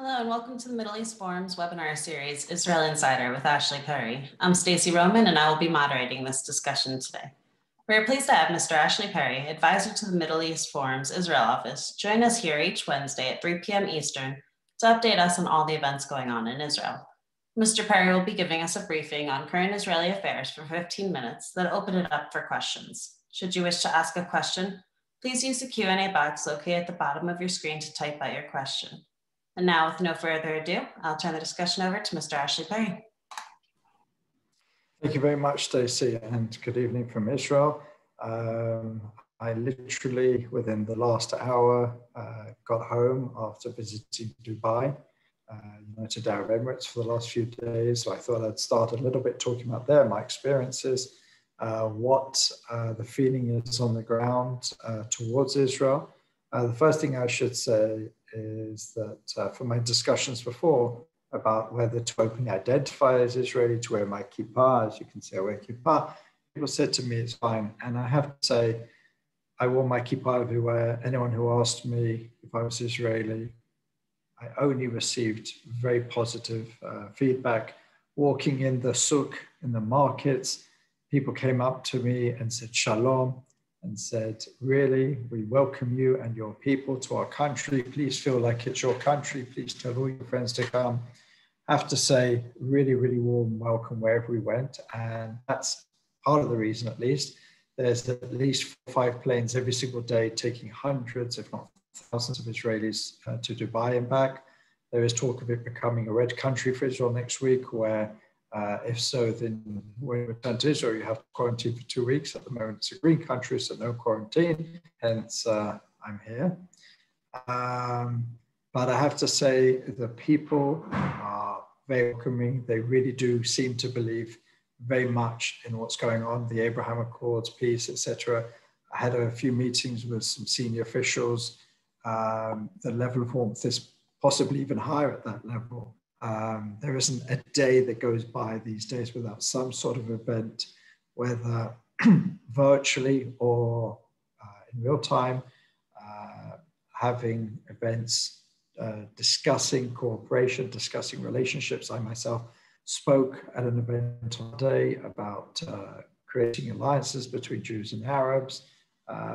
Hello and welcome to the Middle East Forum's webinar series, Israel Insider with Ashley Perry. I'm Stacey Roman and I will be moderating this discussion today. We are pleased to have Mr. Ashley Perry, advisor to the Middle East Forum's Israel office, join us here each Wednesday at 3 p.m. Eastern to update us on all the events going on in Israel. Mr. Perry will be giving us a briefing on current Israeli affairs for 15 minutes, then open it up for questions. Should you wish to ask a question, please use the Q&A box located at the bottom of your screen to type out your question. And now, with no further ado, I'll turn the discussion over to Mr. Ashley Perry. Thank you very much, Stacey, and good evening from Israel. I literally, within the last hour, got home after visiting Dubai, United Arab Emirates, for the last few days. So I thought I'd start a little bit talking about there, my experiences, what the feeling is on the ground towards Israel. The first thing I should say is that from my discussions before about whether to openly identify as Israeli, to wear my kippah, as you can see I wear kippah, people said to me it's fine. And I have to say, I wore my kippah everywhere. Anyone who asked me if I was Israeli, I only received very positive feedback. Walking in the souk, in the markets, people came up to me and said shalom, and said, really, we welcome you and your people to our country. Please feel like it's your country. Please tell all your friends to come. I have to say, really, really warm welcome wherever we went. And that's part of the reason, at least. There's at least 4 or 5 planes every single day taking hundreds, if not thousands of Israelis to Dubai and back. There is talk of it becoming a red country for Israel next week, where if so, then when you return to Israel, you have to quarantine for 2 weeks. At the moment, it's a green country, so no quarantine, hence I'm here. But I have to say, the people are very welcoming. They really do seem to believe very much in what's going on, the Abraham Accords, peace, etc. I had a few meetings with some senior officials. The level of warmth is possibly even higher at that level. There isn't a day that goes by these days without some sort of event, whether virtually or in real time, having events discussing cooperation, discussing relationships. I myself spoke at an event today about creating alliances between Jews and Arabs,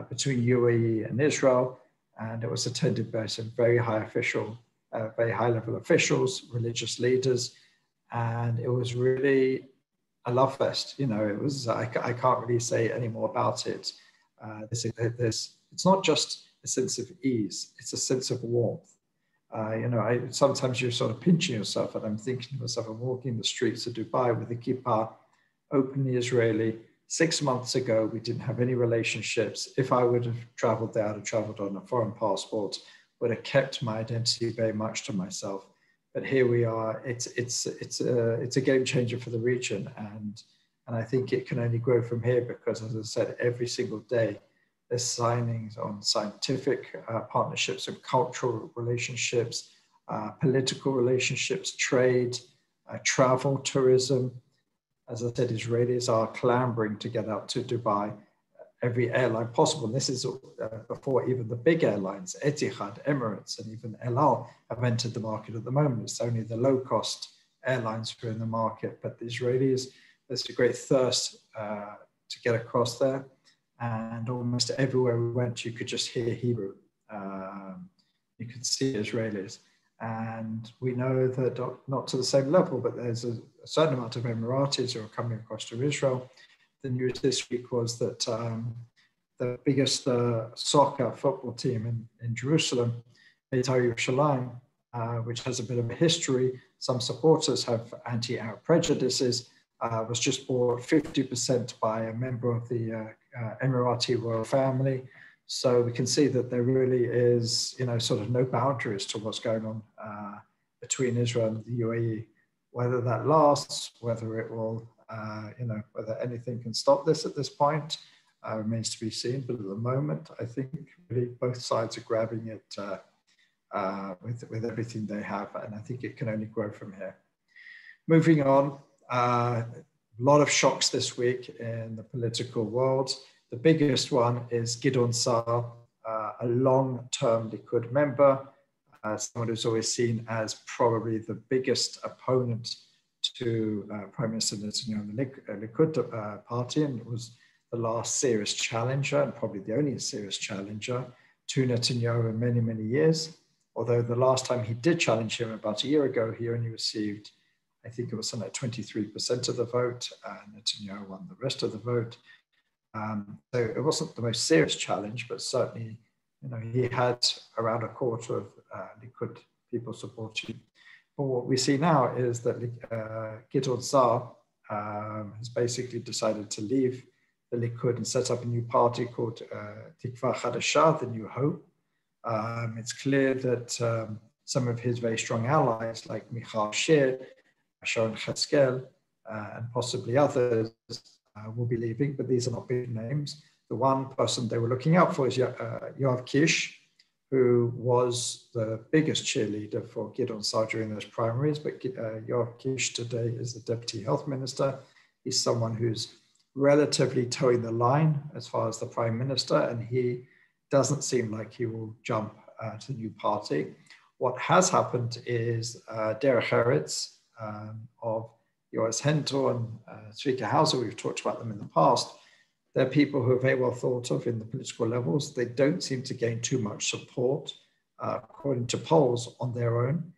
between UAE and Israel, and it was attended by some very high level officials, religious leaders, and it was really a love fest. You know, it was, I can't really say any more about it. It's not just a sense of ease, it's a sense of warmth. You know, sometimes you're sort of pinching yourself, and I'm thinking to myself, I'm walking the streets of Dubai with a kippah, openly Israeli. 6 months ago, we didn't have any relationships. If I would have traveled there, I'd have traveled on a foreign passport, would have kept my identity very much to myself. But here we are. It's a game changer for the region, and I think it can only grow from here because, as I said, every single day there's signings on scientific partnerships and cultural relationships, political relationships, trade, travel, tourism. As I said, Israelis are clambering to get out to Dubai. Every airline possible. And this is before even the big airlines, Etihad, Emirates, and even El Al have entered the market at the moment. It's only the low-cost airlines who are in the market, but the Israelis, there's a great thirst to get across there. And almost everywhere we went, you could just hear Hebrew. You could see Israelis. And we know that not to the same level, but there's a certain amount of Emiratis who are coming across to Israel. The news this week was that the biggest soccer football team in Jerusalem, Beitar Yerushalayim, which has a bit of a history, some supporters have anti-Arab prejudices, was just bought 50% by a member of the Emirati royal family. So we can see that there really is, you know, sort of no boundaries to what's going on between Israel and the UAE. Whether that lasts, whether it will, you know, whether anything can stop this at this point remains to be seen. But at the moment, I think really both sides are grabbing it with everything they have, and I think it can only grow from here. Moving on, a lot of shocks this week in the political world. The biggest one is Gideon Sa'ar, a long-term Likud member, someone who's always seen as probably the biggest opponent to Prime Minister Netanyahu and the Likud party, and it was the last serious challenger, and probably the only serious challenger to Netanyahu in many, many years. Although the last time he did challenge him about a year ago, he only received, I think it was something like 23% of the vote, and Netanyahu won the rest of the vote. So it wasn't the most serious challenge, but certainly, he had around a quarter of Likud people supporting him. But what we see now is that Gideon Sa'ar has basically decided to leave the Likud and set up a new party called Tikva Chadasha, the New Hope. It's clear that some of his very strong allies, like Michal Shir, Sharon Cheskel, and possibly others, will be leaving, but these are not big names. The one person they were looking out for is Yoav Kish, who was the biggest cheerleader for Gideon Sa'ar during those primaries, but Yoav Kish today is the Deputy Health Minister. He's someone who's relatively towing the line as far as the Prime Minister, and he doesn't seem like he will jump to the new party. What has happened is Derech Eretz of Yoaz Hentor and Tzvika Hauser, we've talked about them in the past. They're people who are very well thought of in the political levels. They don't seem to gain too much support, according to polls, on their own.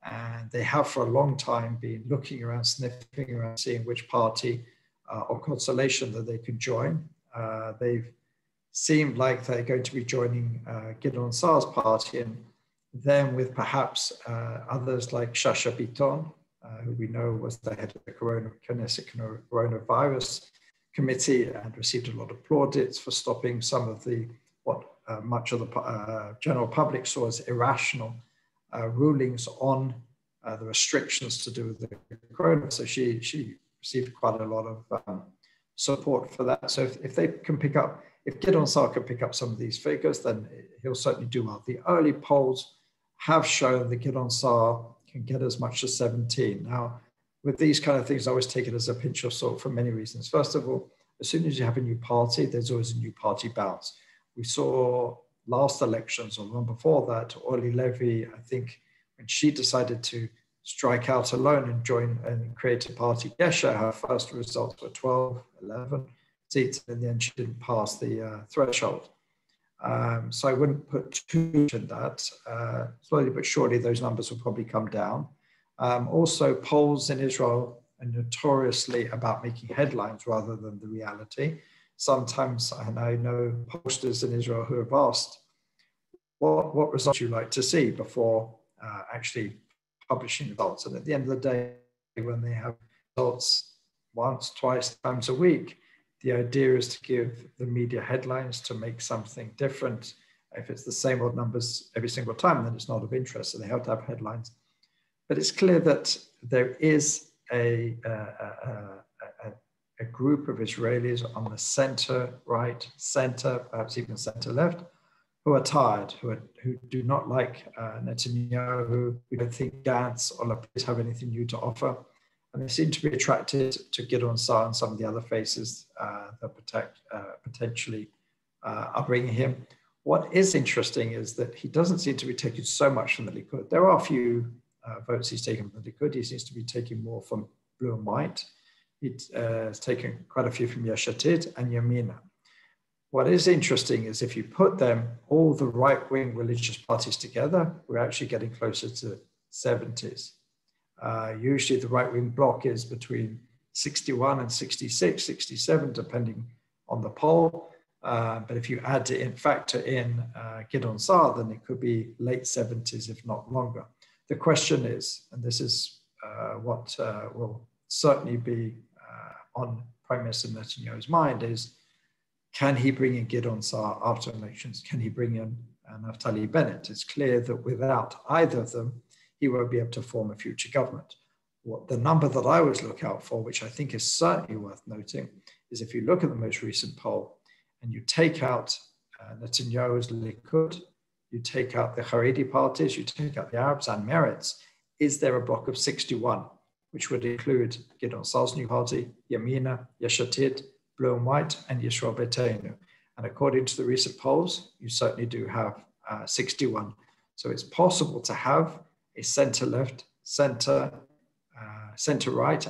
And they have for a long time been looking around, sniffing around, seeing which party or constellation that they can join. They've seemed like they're going to be joining Gideon Sa'ar's party, and then with perhaps others like Shasha Biton, who we know was the head of the Knesset Coronavirus Committee and received a lot of plaudits for stopping some of the, what much of the general public saw as irrational rulings on the restrictions to do with the corona. So she received quite a lot of support for that. So if they can pick up, if Gideon Sa'ar can pick up some of these figures, then he'll certainly do well. The early polls have shown that Gideon Sa'ar can get as much as 17. Now, with these kind of things, I always take it as a pinch of salt for many reasons. First of all, as soon as you have a new party, there's always a new party bounce. We saw last elections, or the one before that, Orly Levy, I think, when she decided to strike out alone and join and create a party, Gesher, her first results were 12, 11 seats, and in the end she didn't pass the threshold. So I wouldn't put too much in that. Slowly but surely those numbers will probably come down. Also, polls in Israel are notoriously about making headlines rather than the reality. Sometimes, and I know pollsters in Israel who have asked, what results would you like to see before actually publishing results? And at the end of the day, when they have results once, twice, times a week, the idea is to give the media headlines to make something different. If it's the same old numbers every single time, then it's not of interest. So they have to have headlines. But it's clear that there is a group of Israelis on the center, right, center, perhaps even center left, who are tired, who do not like Netanyahu, who don't think Gantz or Lapid have anything new to offer. And they seem to be attracted to Gideon Sa'ar and some of the other faces that potentially are bringing him. What is interesting is that he doesn't seem to be taking so much from the Likud. There are a few votes he's taken from the Likud. He seems to be taking more from blue and white. He's taken quite a few from Yesh Atid and Yamina. What is interesting is if you put them, all the right-wing religious parties together, we're actually getting closer to 70s. Usually the right-wing bloc is between 61 and 66, 67, depending on the poll. But if you add to factor in Gideon Sa'ar, then it could be late 70s, if not longer. The question is, and this is what will certainly be on Prime Minister Netanyahu's mind, is can he bring in Gideon Sa'ar after elections? Can he bring in Naftali Bennett? It's clear that without either of them, he won't be able to form a future government. What the number that I always look out for, which I think is certainly worth noting, is if you look at the most recent poll and you take out Netanyahu's Likud, you take out the Haredi parties, you take out the Arabs and Meretz, is there a block of 61, which would include Gideon Sa'ar's new party, Yamina, Yesh Atid, Blue and White, and Yisrael Beiteinu? And according to the recent polls, you certainly do have 61. So it's possible to have a center-left, center-right,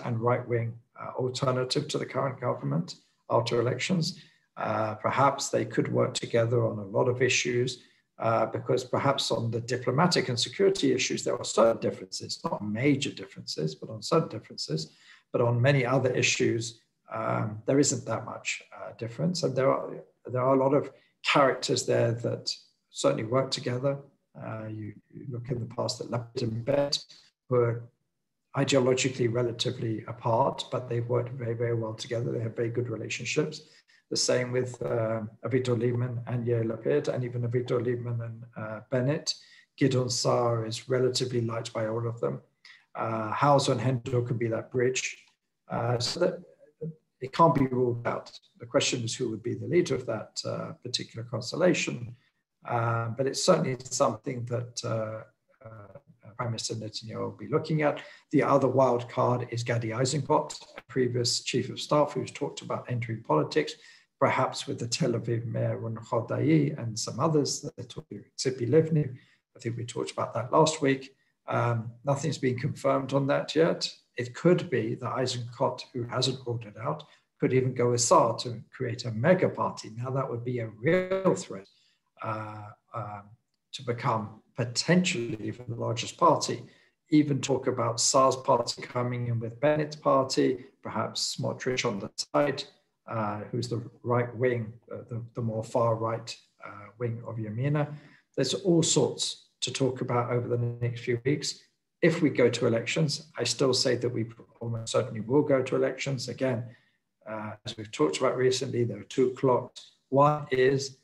and right-wing alternative to the current government after elections. Perhaps they could work together on a lot of issues, because perhaps on the diplomatic and security issues, there are certain differences, not major differences, but on certain differences. But on many other issues, there isn't that much difference. And there are a lot of characters there that certainly work together. You look in the past at Lapid and Bennett, who are ideologically relatively apart, but they've worked very, very well together. They have very good relationships. The same with Avigdor Lieberman and Yair Lapid, and even Avigdor Lieberman and Bennett. Gideon Saar is relatively liked by all of them. Hauser and Hendel can be that bridge. So that it can't be ruled out. The question is who would be the leader of that particular constellation. But it's certainly something that Prime Minister Netanyahu will be looking at. The other wild card is Gadi Eisenkot, a previous chief of staff who's talked about entering politics, perhaps with the Tel Aviv mayor Ron Chodai and some others. Tzipi Livni, I think we talked about that last week. Nothing's been confirmed on that yet. It could be that Eisenkot, who hasn't ruled it out, could even go with Saar to create a mega party. Now that would be a real threat to become potentially even the largest party. Even talk about Saar's party coming in with Bennett's party, perhaps Smotrich on the side, who's the right wing, the more far right wing of Yamina. There's all sorts to talk about over the next few weeks. If we go to elections, I still say that we almost certainly will go to elections. Again, as we've talked about recently, there are two clocks. One is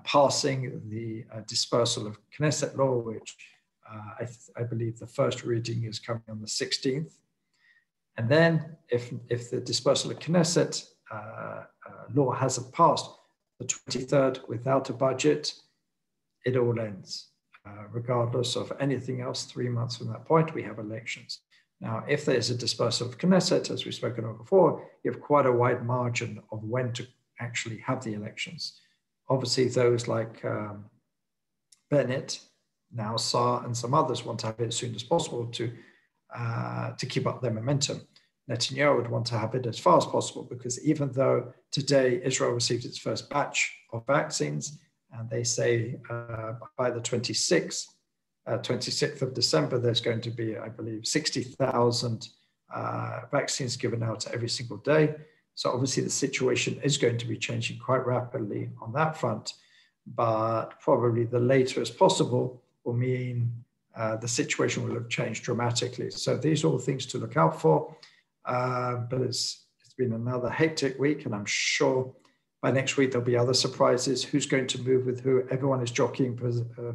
passing the dispersal of Knesset law, which I believe the first reading is coming on the 16th. And then if the dispersal of Knesset law hasn't passed the 23rd without a budget, it all ends. Regardless of anything else, 3 months from that point, we have elections. Now, if there's a dispersal of Knesset, as we've spoken of before, you have quite a wide margin of when to actually have the elections. Obviously, those like Bennett, now Saar, and some others want to have it as soon as possible to keep up their momentum. Netanyahu would want to have it as far as possible, because even though today Israel received its first batch of vaccines, and they say by the 26th of December, there's going to be, I believe, 60,000 vaccines given out every single day. So obviously the situation is going to be changing quite rapidly on that front, but probably the later as possible will mean the situation will have changed dramatically. So these are all things to look out for, but it's been another hectic week, and I'm sure by next week, there'll be other surprises. Who's going to move with who? Everyone is jockeying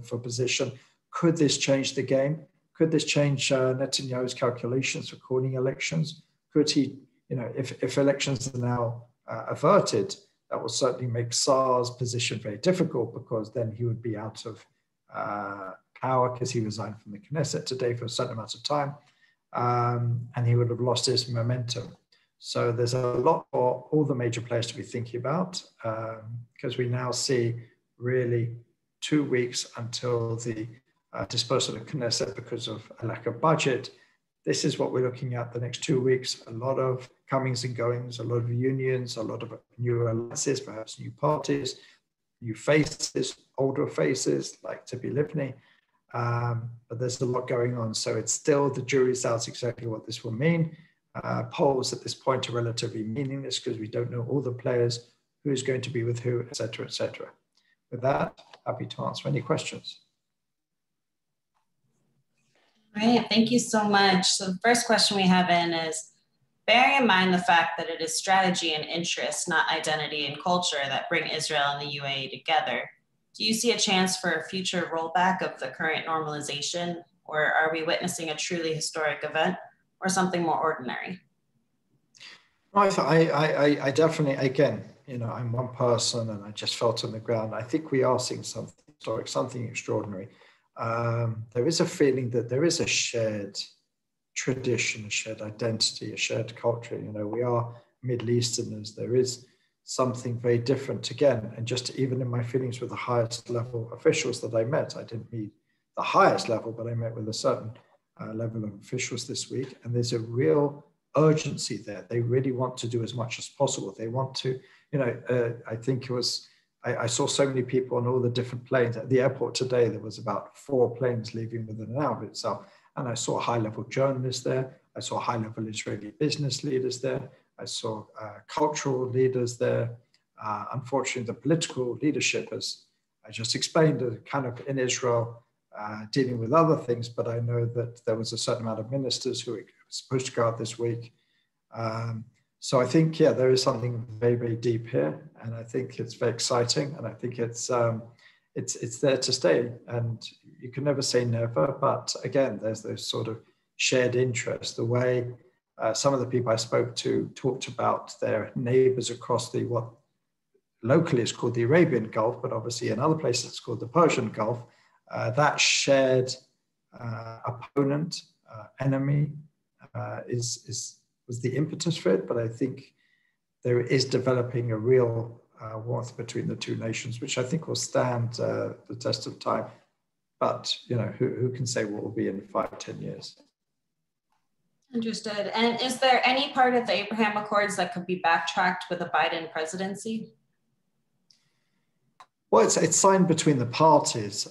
for position. Could this change the game? Could this change Netanyahu's calculations for calling elections? Could he, if elections are now averted, that will certainly make Saar's position very difficult, because then he would be out of power because he resigned from the Knesset today for a certain amount of time, and he would have lost his momentum. So there's a lot for all the major players to be thinking about, because we now see really 2 weeks until the dispersal of Knesset because of a lack of budget. This is what we're looking at the next 2 weeks. A lot of comings and goings, a lot of unions, a lot of new alliances, perhaps new parties, new faces, older faces like Tzipi Livni. But there's a lot going on. So it's still, the jury's out exactly what this will mean. Polls at this point are relatively meaningless because we don't know all the players, who's going to be with who, et cetera, et cetera. With that, happy to answer any questions. Great, thank you so much. So the first question we have in is, bearing in mind the fact that it is strategy and interest, not identity and culture, that bring Israel and the UAE together, do you see a chance for a future rollback of the current normalization, or are we witnessing a truly historic event, or something more ordinary? I definitely, again, I'm one person and I just felt on the ground. I think we are seeing something historic, something extraordinary. There is a feeling that there is a shared tradition, a shared identity, a shared culture. We are Middle Easterners. There is something very different again. And just even in my feelings with the highest level officials that I met, I didn't meet the highest level, but I met with a certain level of officials this week, and there's a real urgency there. They really want to do as much as possible. They want to, I think it was, I saw so many people on all the different planes. At the airport today, there was about 4 planes leaving within an hour of itself. And I saw high-level journalists there. I saw high-level Israeli business leaders there. I saw cultural leaders there. Unfortunately, the political leadership, as I just explained, are kind of in Israel dealing with other things, but I know that there was a certain amount of ministers who were supposed to go out this week. So I think, yeah, there is something very, very deep here, and I think it's very exciting, and I think it's there to stay. And you can never say never, but again, there's those sort of shared interests. The way some of the people I spoke to talked about their neighbors across the what locally is called the Arabian Gulf, but obviously in other places it's called the Persian Gulf. That shared opponent, enemy, was the impetus for it, but I think there is developing a real warmth between the two nations, which I think will stand the test of time. But who can say what will be in 5-10 years? Understood. And is there any part of the Abraham Accords that could be backtracked with a Biden presidency? Well, it's signed between the parties,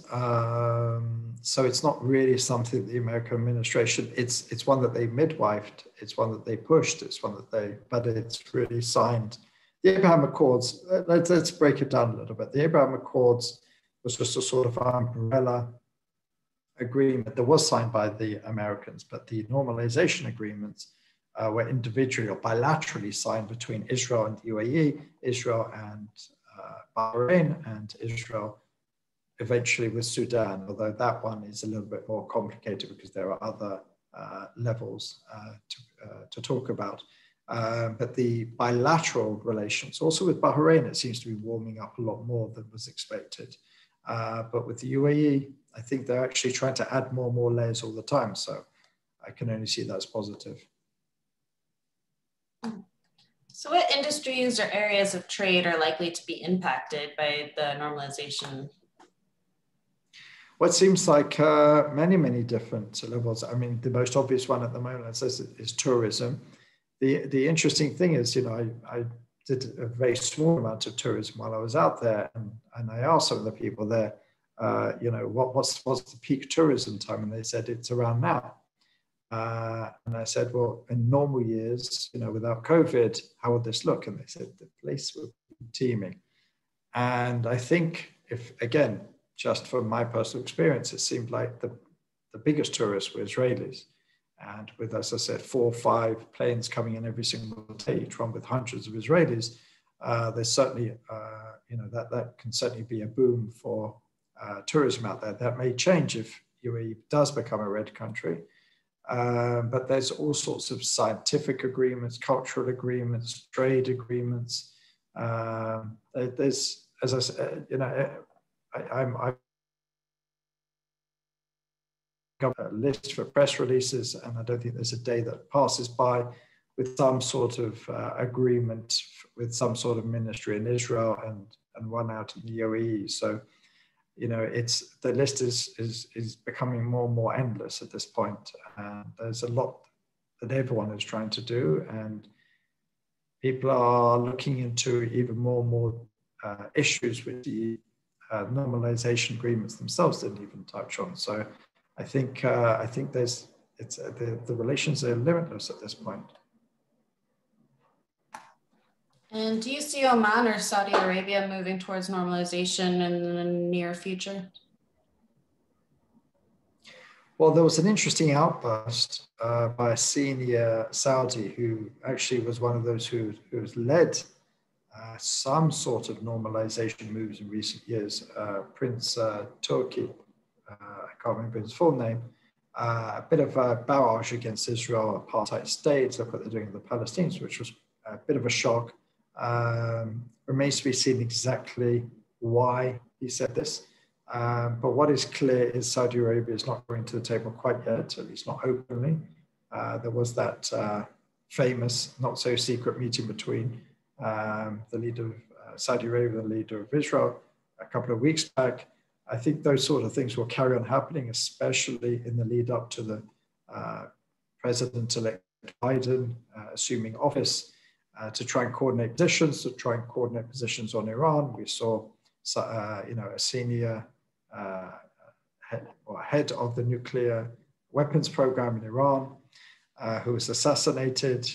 so it's not really something the American administration. It's one that they midwifed. It's one that they pushed. It's one that but it's really signed. The Abraham Accords. Let's break it down a little bit. The Abraham Accords was just a sort of umbrella agreement that was signed by the Americans, but the normalization agreements were individually or bilaterally signed between Israel and the UAE, Israel and Bahrain, and Israel eventually with Sudan, although that one is a little bit more complicated because there are other levels to talk about. But the bilateral relations, also with Bahrain, it seems to be warming up a lot more than was expected. But with the UAE, I think they're actually trying to add more and more layers all the time. So I can only see that as positive. So what industries or areas of trade are likely to be impacted by the normalization? Well, it seems like many, many different levels. I mean, the most obvious one at the moment is tourism. The interesting thing is, I did a very small amount of tourism while I was out there, and I asked some of the people there, what's the peak tourism time? And they said it's around now. And I said, well, in normal years, without COVID, how would this look? And they said the place would be teeming. And I think again, just from my personal experience, it seemed like the biggest tourists were Israelis. And with, as I said, 4 or 5 planes coming in every single day, each one with hundreds of Israelis, there's certainly, that can certainly be a boom for tourism out there. That may change if UAE does become a red country. But there's all sorts of scientific agreements, cultural agreements, trade agreements. There's, as I said, I'm got a list for press releases, and I don't think there's a day that passes by with some sort of agreement with some sort of ministry in Israel and one out in the UAE. So, the list is becoming more and more endless at this point. And there's a lot that everyone is trying to do, and people are looking into even more and more issues which the normalization agreements themselves didn't even touch on. So I think the relations are limitless at this point. And do you see Oman or Saudi Arabia moving towards normalization in the near future? Well, there was an interesting outburst by a senior Saudi who actually was one of those who has led some sort of normalization moves in recent years. Prince Turki, I can't remember his full name, a bit of a barrage against Israel, apartheid state, look what they're doing with the Palestinians, which was a bit of a shock. Remains to be seen exactly why he said this. But what is clear is Saudi Arabia is not going to the table quite yet, at least not openly. There was that famous, not so secret meeting between the leader of Saudi Arabia and the leader of Israel a couple of weeks back. I think those sort of things will carry on happening, especially in the lead up to the President-elect Biden assuming office, to try and coordinate positions on Iran. We saw, a senior head of the nuclear weapons program in Iran who was assassinated.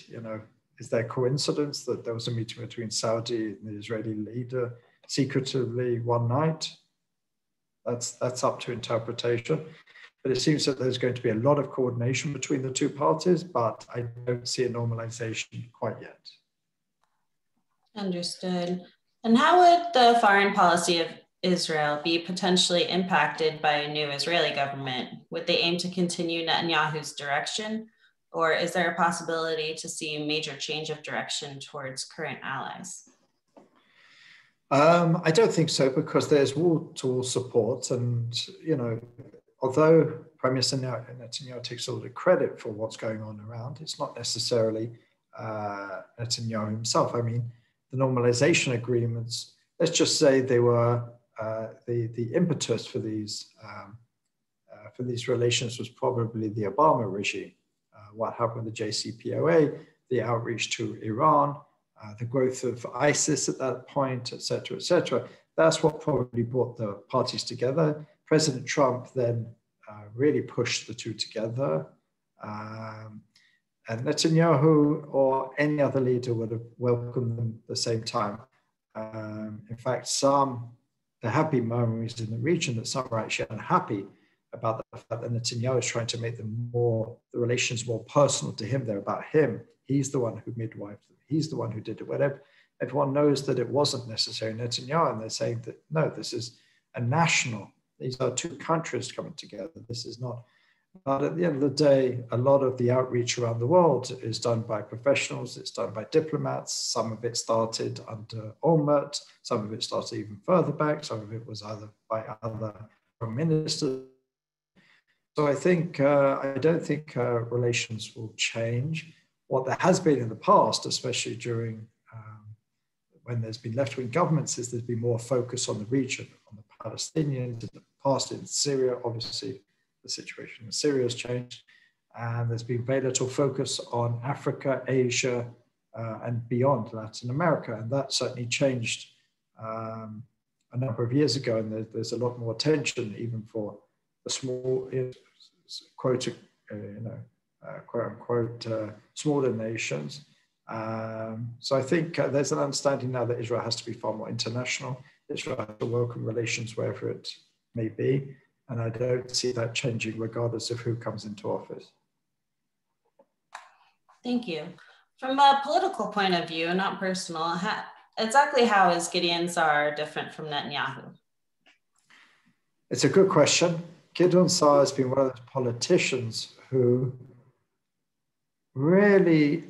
Is there coincidence that there was a meeting between Saudi and the Israeli leader secretively one night? That's up to interpretation. But it seems that there's going to be a lot of coordination between the two parties, but I don't see a normalization quite yet. Understood. And how would the foreign policy of Israel be potentially impacted by a new Israeli government? Would they aim to continue Netanyahu's direction, or is there a possibility to see a major change of direction towards current allies? I don't think so, because there's wall-to-wall support, and although Prime Minister Netanyahu takes a lot of credit for what's going on around, it's not necessarily Netanyahu himself. I mean, the normalization agreements, let's just say they were the impetus for these relations was probably the Obama regime. What happened with the JCPOA, the outreach to Iran, the growth of ISIS at that point, et cetera, et cetera. That's what probably brought the parties together. President Trump then really pushed the two together. And Netanyahu or any other leader would have welcomed them at the same time. In fact, there have been murmurs in the region that some are actually unhappy about the fact that Netanyahu is trying to make the relations more personal to him. They're about him. He's the one who midwifed them. He's the one who did it. Whatever. Everyone knows that it wasn't necessarily Netanyahu, and they're saying that, no, this is a national. These are two countries coming together. This is not. But at the end of the day, a lot of the outreach around the world is done by professionals. It's done by diplomats. Some of it started under Olmert. Some of it started even further back. Some of it was either by other foreign ministers. So I don't think relations will change. What there has been in the past, especially during when there's been left-wing governments, is there's been more focus on the region, on the Palestinians. In the past, in Syria, obviously, the situation in Syria has changed, and there's been very little focus on Africa, Asia, and beyond Latin America, and that certainly changed a number of years ago, and there's a lot more attention even for the small, quote unquote, smaller nations. So I think there's an understanding now that Israel has to be far more international. Israel has to welcome relations wherever it may be. And I don't see that changing regardless of who comes into office. Thank you. From a political point of view, not personal, exactly how is Gideon Sa'ar different from Netanyahu? It's a good question. Gideon Sa'ar has been one of those politicians who really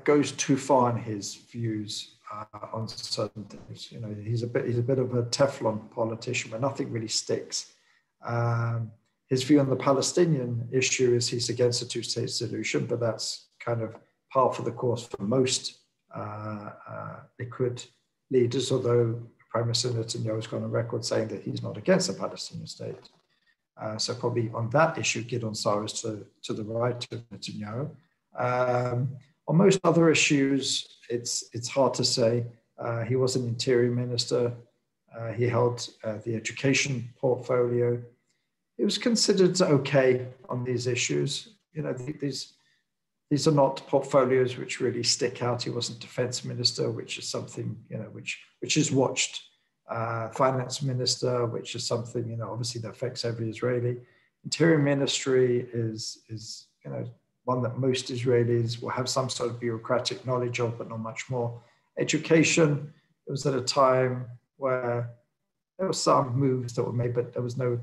goes too far in his views on certain things. He's a bit of a Teflon politician where nothing really sticks. His view on the Palestinian issue is he's against a two-state solution, but that's kind of par for the course for most Likud leaders, although Prime Minister Netanyahu has gone on record saying that he's not against a Palestinian state. So probably on that issue, Gideon Sa'ar is to the right of Netanyahu. On most other issues, it's hard to say. He was an interior minister. He held the education portfolio. It was considered okay on these issues. These are not portfolios which really stick out. He wasn't defense minister, which is something, which is watched. Finance minister, which is something, obviously that affects every Israeli. Interior ministry is one that most Israelis will have some sort of bureaucratic knowledge of, but not much more. Education, it was at a time where there were some moves that were made, but there was no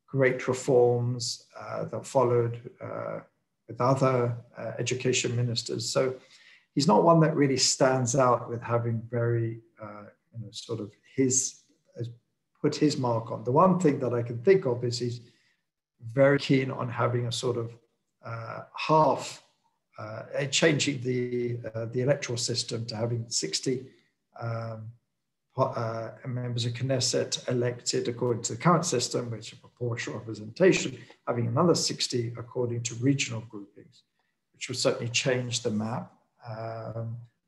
great reforms that followed with other education ministers. So he's not one that really stands out with having very, put his mark on. The one thing that I can think of is he's very keen on having a sort of changing the electoral system to having 60 members of Knesset elected according to the current system, which is proportional representation, having another 60 according to regional groupings, which will certainly change the map,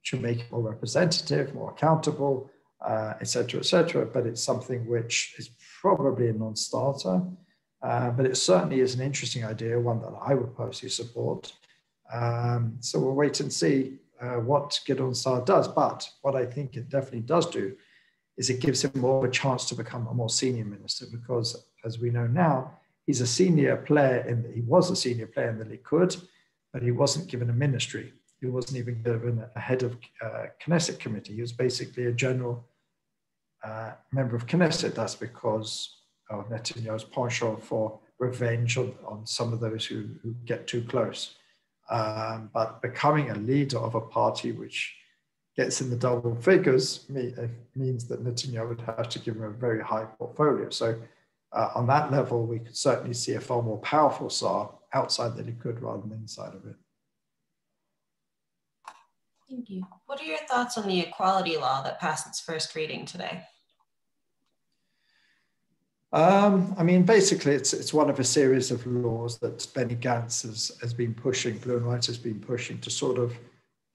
which will make it more representative, more accountable, et cetera, but it's something which is probably a non-starter, but it certainly is an interesting idea, one that I would personally support. So we'll wait and see what Gideon Saar does, but what I think it definitely does do is it gives him more of a chance to become a more senior minister, because as we know now, he's a senior player, he was a senior player in the Likud, but he wasn't given a ministry. He wasn't even given a head of Knesset committee. He was basically a general member of Knesset. That's because of Netanyahu's penchant for revenge on some of those who get too close. But becoming a leader of a party which gets in the double figures means that Netanyahu would have to give him a very high portfolio. So on that level, we could certainly see a far more powerful Saar outside the Likud rather than inside of it. Thank you. What are your thoughts on the equality law that passed its first reading today? I mean, basically, it's one of a series of laws that Benny Gantz has been pushing, Blue and White has been pushing to sort of,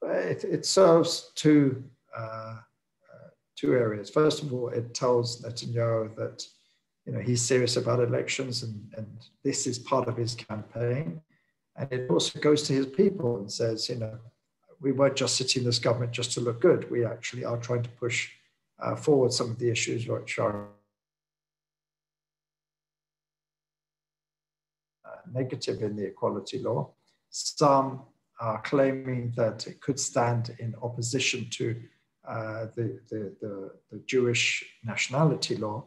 it serves two areas. First of all, it tells Netanyahu that, you know, he's serious about elections and this is part of his campaign. And it also goes to his people and says, you know, we weren't just sitting in this government just to look good. We actually are trying to push forward some of the issues which are negative in the equality law. Some are claiming that it could stand in opposition to the Jewish nationality law.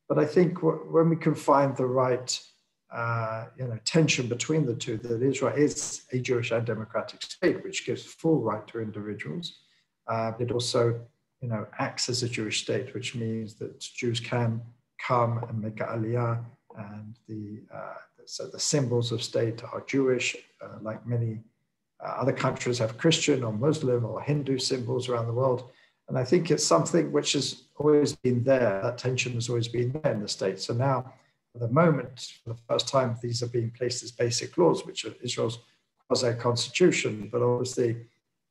But I think when we can find the right tension between the two, that Israel is a Jewish and democratic state, which gives full right to individuals. It also, you know, acts as a Jewish state, which means that Jews can come and make an aliyah, and so the symbols of state are Jewish, like many other countries have Christian or Muslim or Hindu symbols around the world. And I think it's something which has always been there. That tension has always been there in the state. So now, at the moment, for the first time, these are being placed as basic laws, which are Israel's quasi-constitution. But obviously,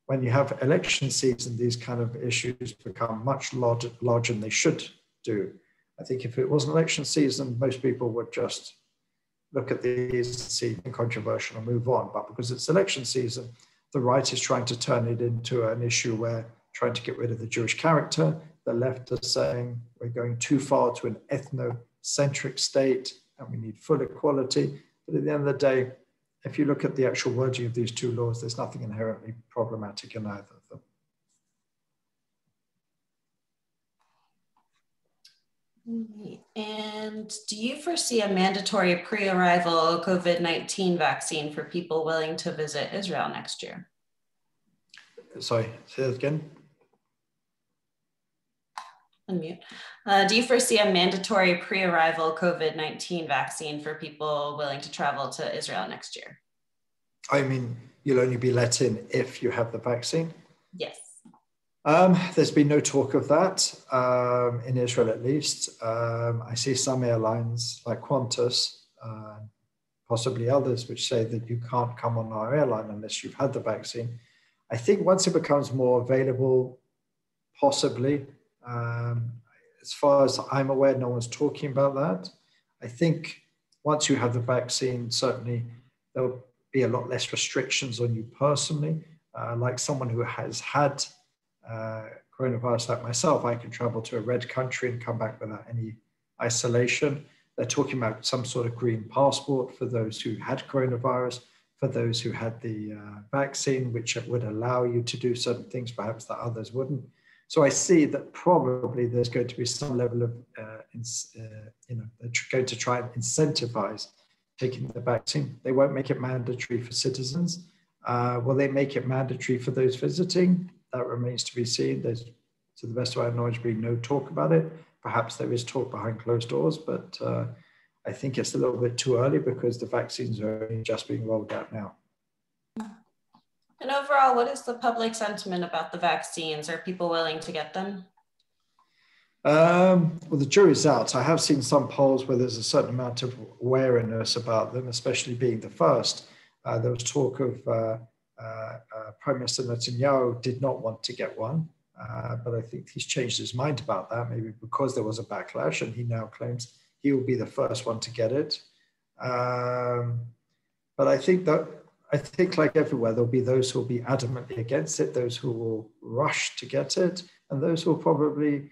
when you have election season, these kind of issues become much larger than they should do. I think if it was an election season, most people would just look at these, see controversial and move on. But because it's election season, the right is trying to turn it into an issue where trying to get rid of the Jewish character. The left are saying we're going too far to an ethnocentric state and we need full equality. But at the end of the day, if you look at the actual wording of these two laws, there's nothing inherently problematic in either of them. And do you foresee a mandatory pre-arrival COVID-19 vaccine for people willing to visit Israel next year? Sorry, say that again. Unmute. Do you foresee a mandatory pre-arrival COVID-19 vaccine for people willing to travel to Israel next year? I mean, you'll only be let in if you have the vaccine? Yes. There's been no talk of that, in Israel at least. I see some airlines like Qantas, possibly others, which say that you can't come on our airline unless you've had the vaccine. I think once it becomes more available, possibly. As far as I'm aware, no one's talking about that. I think once you have the vaccine, certainly there'll be a lot less restrictions on you personally. Like someone who has had coronavirus like myself, I can travel to a red country and come back without any isolation. They're talking about some sort of green passport for those who had coronavirus, for those who had the vaccine, which would allow you to do certain things perhaps that others wouldn't. So I see that probably there's going to be some level of, they're going to try and incentivize taking the vaccine. They won't make it mandatory for citizens. Will they make it mandatory for those visiting? That remains to be seen. There's, to the best of our knowledge, been no talk about it. Perhaps there is talk behind closed doors, but I think it's a little bit too early because the vaccines are only just being rolled out now. And overall, what is the public sentiment about the vaccines? Are people willing to get them? Well, the jury's out. I have seen some polls where there's a certain amount of wariness about them, especially being the first. There was talk of Prime Minister Netanyahu did not want to get one, but I think he's changed his mind about that, maybe because there was a backlash, and he now claims he will be the first one to get it. But I think like everywhere, there'll be those who will be adamantly against it, those who will rush to get it, and those who will probably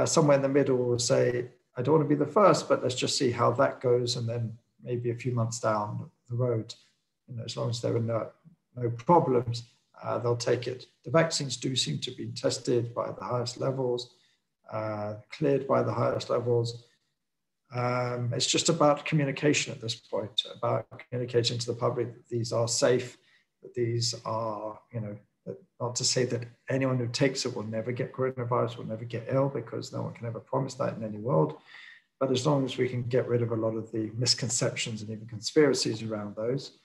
somewhere in the middle will say, I don't want to be the first, but let's just see how that goes. And then maybe a few months down the road, as long as there are no problems, they'll take it. The vaccines do seem to be tested by the highest levels, cleared by the highest levels. It's just about communication at this point, about communicating to the public that these are safe, that these are, not to say that anyone who takes it will never get coronavirus, will never get ill, because no one can ever promise that in any world. But as long as we can get rid of a lot of the misconceptions and even conspiracies around those,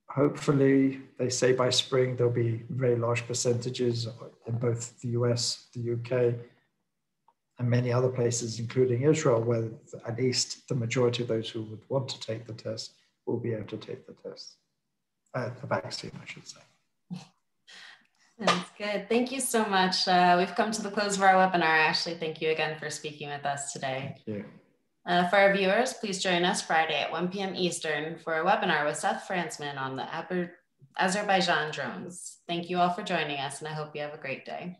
hopefully, they say by spring, there'll be very large percentages in both the US, the UK, and many other places, including Israel, where at least the majority of those who would want to take the test will be able to take the test. The vaccine, I should say. Sounds good. Thank you so much. We've come to the close of our webinar. Ashley, thank you again for speaking with us today. Thank you. For our viewers, please join us Friday at 1 p.m. Eastern for a webinar with Seth Fransman on the Azerbaijan drones. Thank you all for joining us, and I hope you have a great day.